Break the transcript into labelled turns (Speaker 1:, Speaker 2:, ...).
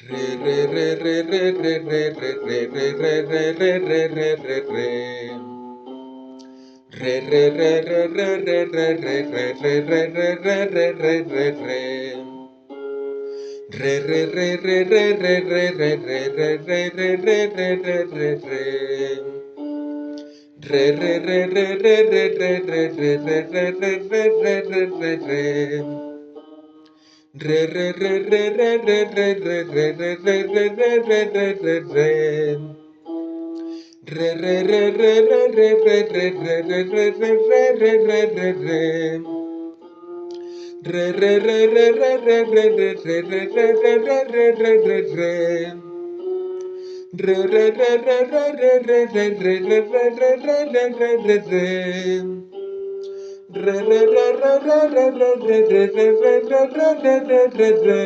Speaker 1: Re re re re re re re re re re re re re re re re re. Re re re re re re re re re re re re re re re re re. Re re re re re re re re re re re re re re re re re. Re re re re re re re re re re re re re re re re. Re re re re re re re re re re re re re re re re re. Re re re re re re re re re re re re re re re re re. Re re re re re re re re re re re re re re re re re. Re re re re re re re re re re re re re re re re. Re re re re re re re re re re re re re re re re.